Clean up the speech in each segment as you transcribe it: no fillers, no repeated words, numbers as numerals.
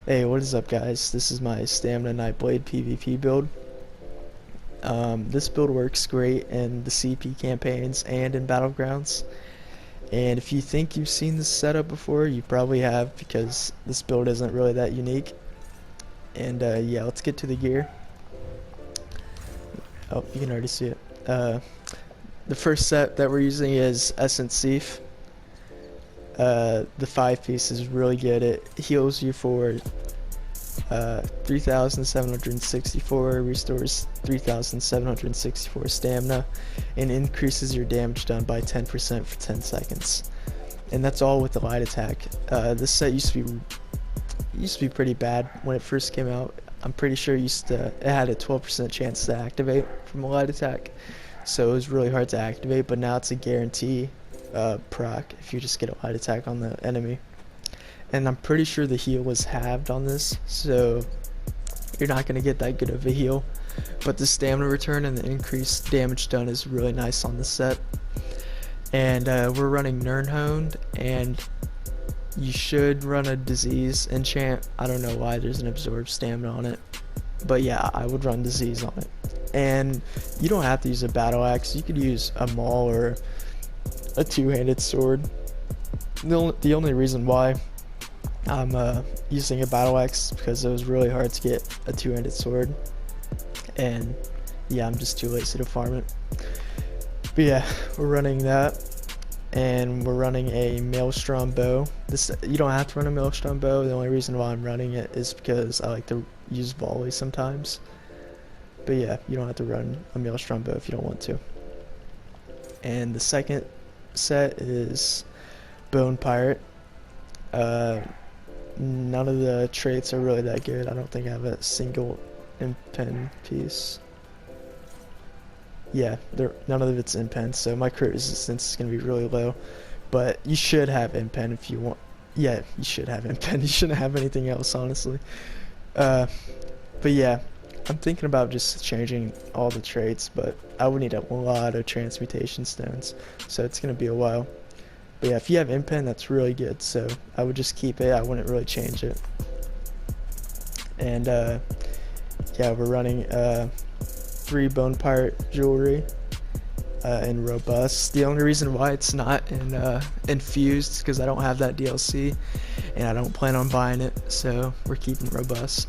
Hey, what is up guys? This is my Stamina Nightblade PvP build. This build works great in the CP campaigns and in Battlegrounds. And if you think you've seen this setup before, you probably have because this build isn't really that unique. And yeah, let's get to the gear. Oh, you can already see it. The first set that we're using is Essence Thief. The 5-piece is really good. It heals you for 3,764, restores 3,764 stamina, and increases your damage done by 10% for 10 seconds. And that's all with the light attack. This set used to be pretty bad when it first came out. I'm pretty sure it had a 12% chance to activate from a light attack, so it was really hard to activate. But now it's a guarantee proc if you just get a light attack on the enemy. And I'm pretty sure the heal was halved on this, so you're not going to get that good of a heal. But the stamina return and the increased damage done is really nice on this set. And we're running Nirnhoned, and you should run a disease enchant. I don't know why there's an absorb stamina on it, but yeah, I would run disease on it. And you don't have to use a battle axe. You could use a maul or a two-handed sword. The only reason why I'm using a battle axe because it was really hard to get a two-handed sword, and yeah, I'm just too lazy to farm it. But yeah, we're running that, and we're running a Maelstrom bow. You don't have to run a Maelstrom bow. The only reason why I'm running it is because I like to use volley sometimes. But yeah, you don't have to run a Maelstrom bow if you don't want to. And the second set is Bone Pirate. None of the traits are really that good. I don't think I have a single impen piece. Yeah, none of it's impen, so my crit resistance is going to be really low. But you should have impen if you want. Yeah, you should have impen. You shouldn't have anything else, honestly. But yeah, I'm thinking about just changing all the traits, but I would need a lot of transmutation stones, so it's going to be a while. But yeah, if you have impen, that's really good, so I would just keep it. I wouldn't really change it. And yeah, we're running 3 Bone Pirate jewelry in robust. The only reason why it's not in infused is because I don't have that DLC and I don't plan on buying it, so we're keeping robust.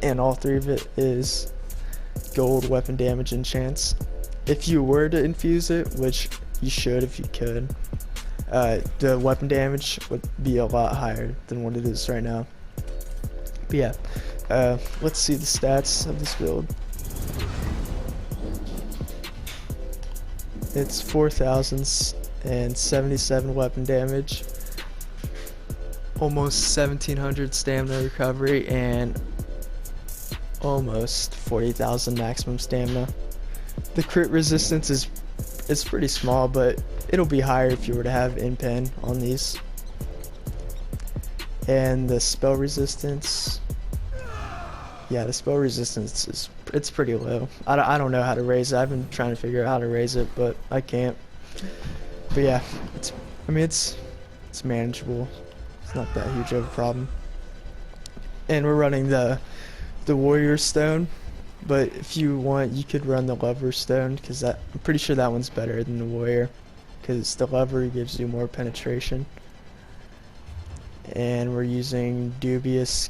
And all 3 of it is gold weapon damage enchants. If you were to infuse it, which you should if you could, the weapon damage would be a lot higher than what it is right now. But yeah, let's see the stats of this build. It's 4,077 weapon damage, almost 1,700 stamina recovery, and almost 40,000 maximum stamina. The crit resistance is pretty small, but it'll be higher if you were to have impen on these. And the spell resistance, yeah, the spell resistance it's pretty low. I don't know how to raise it. I've been trying to figure out how to raise it, but I can't. But yeah, it's manageable. It's not that huge of a problem. And we're running the warrior stone, but if you want, you could run the lover stone, because I'm pretty sure that one's better than the warrior, because the lover gives you more penetration. And we're using dubious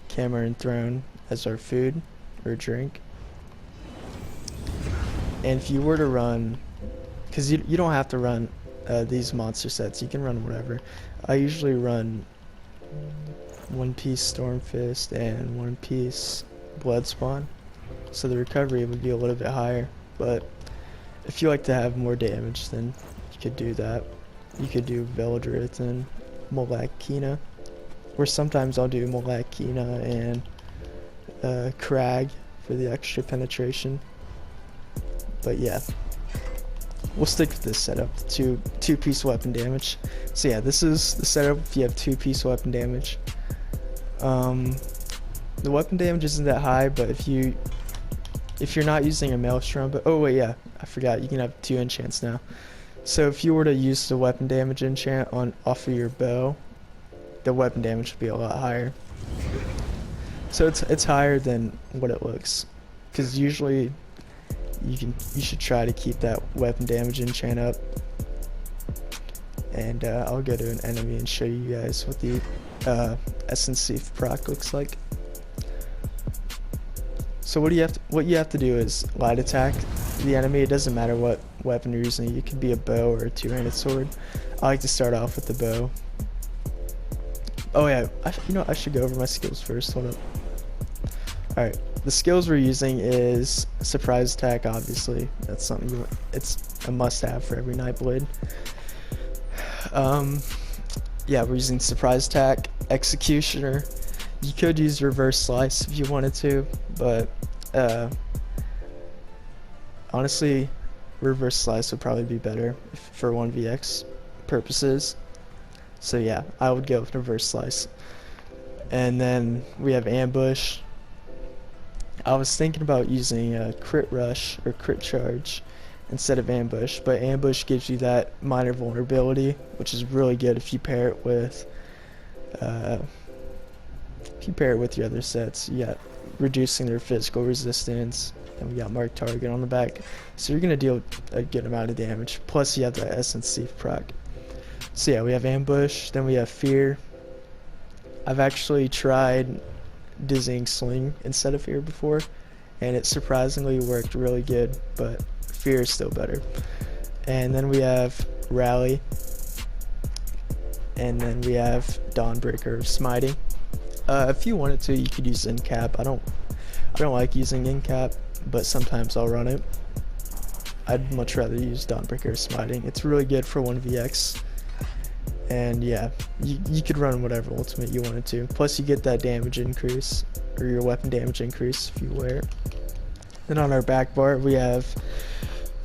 Cameron Throne as our food or drink. And if you were to run, because you don't have to run these monster sets, you can run whatever. I usually run 1-piece Storm Fist and 1-piece Blood Spawn, so the recovery would be a little bit higher. But if you like to have more damage, then you could do that. You could do Veldrith and Molakina, or sometimes I'll do Molakina and Crag for the extra penetration. But yeah, we'll stick with this setup, two-piece weapon damage. So yeah, this is the setup if you have 2-piece weapon damage. The weapon damage isn't that high, but if you're not using a Maelstrom, but oh wait, yeah, I forgot, you can have 2 enchants now. So if you were to use the weapon damage enchant off of your bow, the weapon damage would be a lot higher. So it's higher than what it looks, because usually you should try to keep that weapon damage enchant up. And I'll go to an enemy and show you guys what the SNC proc looks like. So what you have to do is light attack the enemy. It doesn't matter what weapon you're using. You could be a bow or a two-handed sword. I like to start off with the bow. Oh yeah, I should go over my skills first. Hold up. All right, the skills we're using is surprise attack. Obviously, that's something it's a must-have for every Nightblade. Yeah, we're using surprise attack, executioner. You could use reverse slice if you wanted to, but honestly, reverse slice would probably be better for 1vx purposes. So yeah, I would go with reverse slice. And then we have ambush. I was thinking about using a crit rush or crit charge instead of ambush, but ambush gives you that minor vulnerability, which is really good if you pair it with your other sets. You got reducing their physical resistance, and we got mark target on the back, so you're gonna deal a good amount of damage. Plus you have the SNC proc. So yeah, we have ambush, then we have fear. I've actually tried dizzying sling instead of fear before, and it surprisingly worked really good, but fear is still better. And then we have rally, and then we have dawnbreaker smiting. If you wanted to, you could use incap. I don't like using incap, but sometimes I'll run it. I'd much rather use dawnbreaker smiting. It's really good for 1vx. And yeah, you could run whatever ultimate you wanted to. Plus you get that damage increase, or your weapon damage increase if you wear it. Then on our back bar we have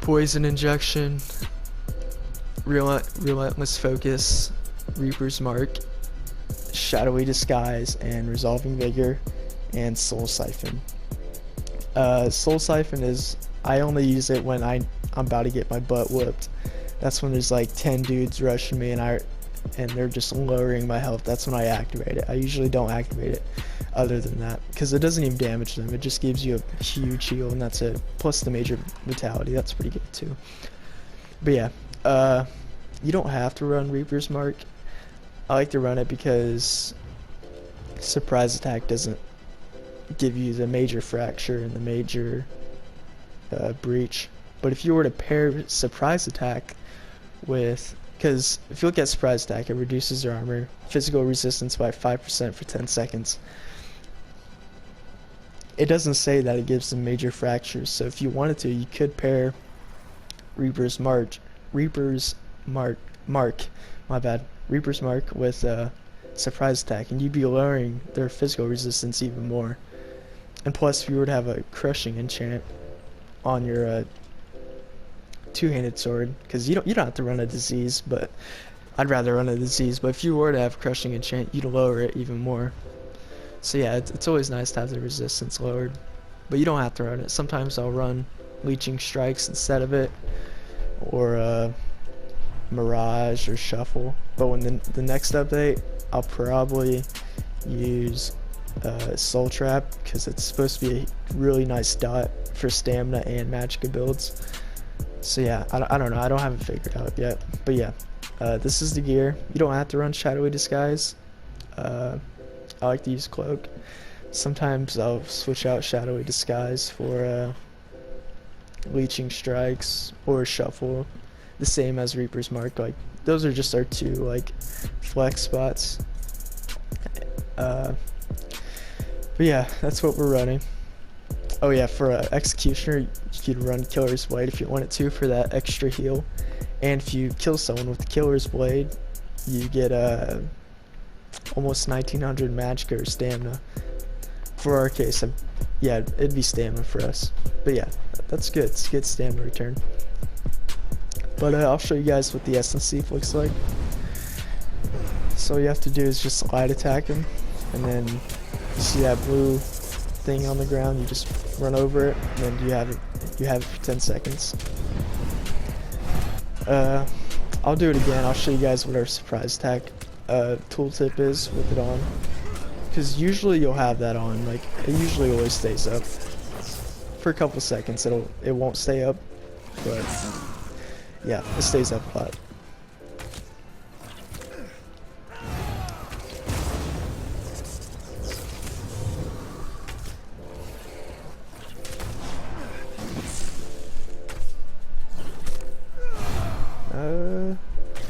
poison injection, relentless focus, Reaper's Mark, shadowy disguise, and resolving vigor, and soul siphon. Soul siphon is, I only use it when I'm about to get my butt whooped. That's when there's like 10 dudes rushing me and they're just lowering my health. That's when I activate it. I usually don't activate it other than that, because it doesn't even damage them. It just gives you a huge heal, and that's it. Plus the major vitality, that's pretty good too. But yeah, you don't have to run Reaper's Mark. I like to run it because surprise attack doesn't give you the major fracture and the major breach. But if you were to pair surprise attack with, because if you look at surprise attack, it reduces their armor, physical resistance by 5% for 10 seconds. It doesn't say that it gives them major fractures, so if you wanted to, you could pair Reaper's Mark, Reaper's Mark with surprise attack, and you'd be lowering their physical resistance even more. And plus, if you were to have a crushing enchant on your two-handed sword, because you don't have to run a disease, but I'd rather run a disease. But if you were to have crushing enchant, you'd lower it even more. So yeah, it's always nice to have the resistance lowered, but you don't have to run it. Sometimes I'll run leeching strikes instead of it, or mirage or shuffle. But when the next update, I'll probably use soul trap, because it's supposed to be a really nice dot for stamina and magicka builds. So yeah, I don't know, I don't have it figured out yet. But yeah, this is the gear. You don't have to run shadowy disguise. I like to use cloak. Sometimes I'll switch out shadowy disguise for leeching strikes or shuffle, the same as Reaper's Mark. Like, those are just our two like flex spots. But yeah, that's what we're running. Oh yeah, for executioner, you could run Killer's Blade if you wanted to for that extra heal. And if you kill someone with Killer's Blade, you get almost 1900 magicka or stamina. For our case, yeah, it'd be stamina for us. But yeah, that's good. It's good stamina return. But I'll show you guys what the SNC looks like. So all you have to do is just light attack him, and then you see that blue thing on the ground, you just run over it, and then you have it for 10 seconds. I'll do it again. I'll show you guys what our surprise attack tooltip is with it on, because usually you'll have that on. Like it usually always stays up for a couple seconds. It won't stay up, but yeah, it stays up a lot.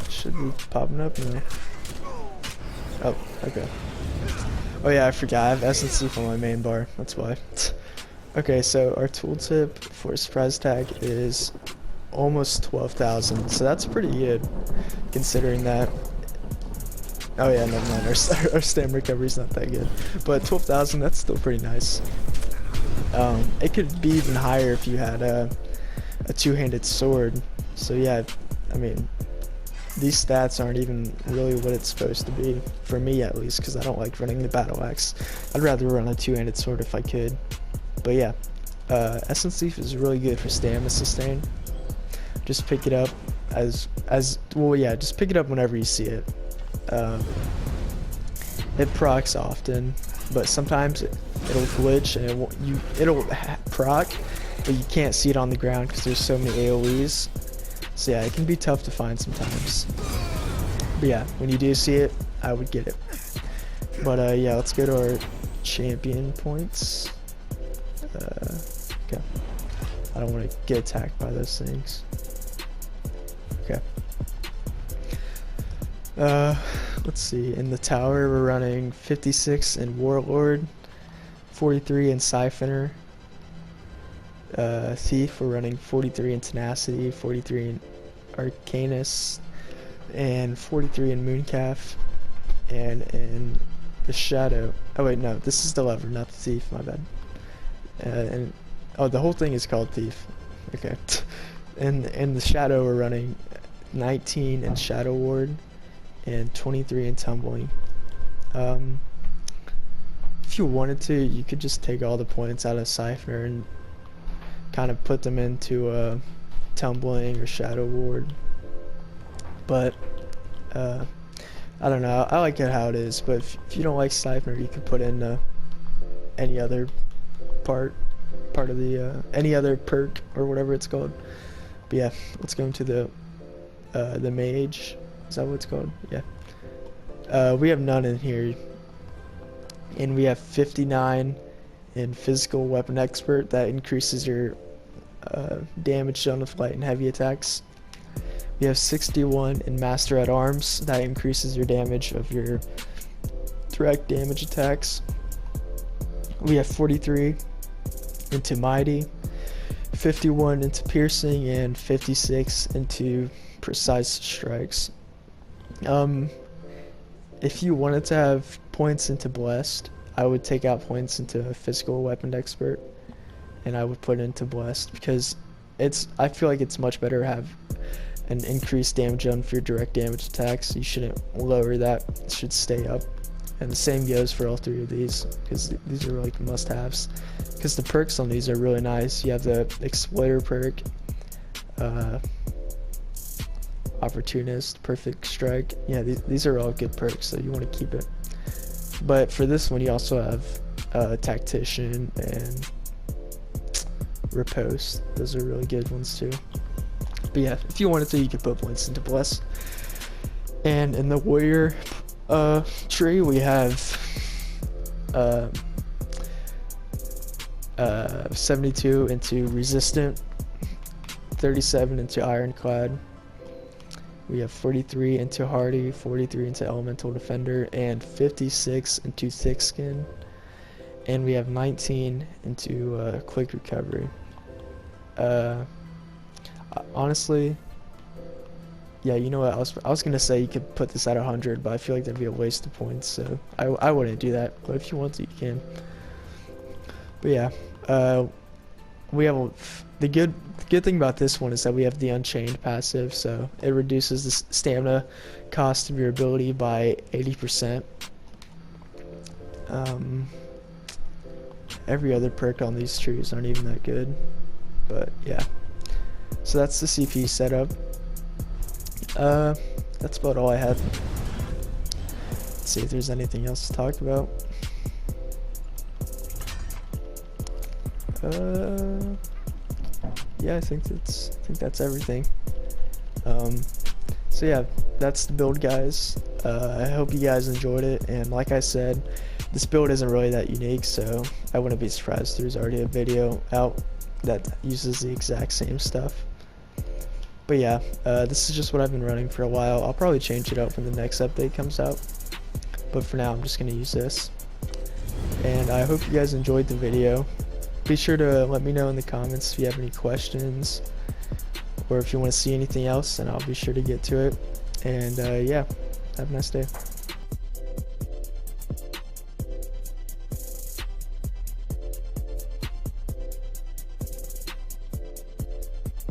Should be popping up now. Oh, okay. Oh yeah, I forgot. I have S&C on my main bar. That's why. Okay, so our tooltip for surprise tag is almost 12,000. So that's pretty good, considering that. Oh yeah, never mind. Our stam recovery's not that good, but 12,000. That's still pretty nice. It could be even higher if you had a two-handed sword. So yeah, I mean, these stats aren't even really what it's supposed to be, for me at least, because I don't like running the battle axe. I'd rather run a two-handed sword if I could. But yeah, Essence Thief is really good for stamina sustain. Just pick it up well, yeah, just pick it up whenever you see it. It procs often, but sometimes it'll glitch and it'll proc, but you can't see it on the ground because there's so many AoEs. So yeah, it can be tough to find sometimes. But yeah, when you do see it, I would get it. But yeah, let's go to our champion points. Okay. I don't want to get attacked by those things. Okay. Let's see. In the tower, we're running 56 in Warlord, 43 in Siphoner. Thief, we're running 43 in Tenacity, 43 in Arcanus, and 43 in Mooncalf, and in the Shadow. Oh wait, no, this is the Lever, not the Thief. My bad. And oh, the whole thing is called Thief. Okay. And in the Shadow, we're running 19 in Shadow Ward and 23 in Tumbling. If you wanted to, you could just take all the points out of Siphoner and kind of put them into Tumbling or Shadow Ward. But I don't know, I like it how it is, but if you don't like Siphoner, you could put in any other part of the any other perk or whatever it's called. But yeah, let's go into the mage. Is that what it's called? Yeah. We have none in here, and we have 59 in physical weapon expert. That increases your damage done with light and heavy attacks. We have 61 in master at arms. That increases your damage of your direct damage attacks. We have 43 into mighty, 51 into piercing, and 56 into precise strikes. If you wanted to have points into blessed, I would take out points into physical weapon expert, and I would put into blessed, because I feel like it's much better to have an increased damage on for your direct damage attacks. You shouldn't lower that, it should stay up. And the same goes for all three of these, because these are like must-haves. Because the perks on these are really nice. You have the Exploiter perk, Opportunist, Perfect Strike. Yeah, these are all good perks, so you want to keep it. But for this one, you also have Tactician and Riposte. Those are really good ones too. But yeah, if you wanted to, you could put points into Bless. And in the Warrior tree, we have 72 into Resistant, 37 into Ironclad. We have 43 into Hardy, 43 into Elemental Defender, and 56 into Thick Skin. And we have 19 into Quick Recovery. Honestly, yeah, you know what, I was gonna say you could put this at 100, but I feel like that'd be a waste of points, so I wouldn't do that. But if you want to, you can. But yeah, we have the good thing about this one is that we have the Unchained passive, so it reduces the stamina cost of your ability by 80%. Every other perk on these trees aren't even that good, but yeah. So that's the CP setup. That's about all I had. Let's see if there's anything else to talk about. Yeah, I think that's everything. So yeah, that's the build, guys. I hope you guys enjoyed it, and like I said, this build isn't really that unique, so I wouldn't be surprised if there's already a video out that uses the exact same stuff. But yeah, this is just what I've been running for a while. I'll probably change it up when the next update comes out, but for now I'm just going to use this. And I hope you guys enjoyed the video. Be sure to let me know in the comments if you have any questions, or if you want to see anything else, and I'll be sure to get to it. And yeah, have a nice day.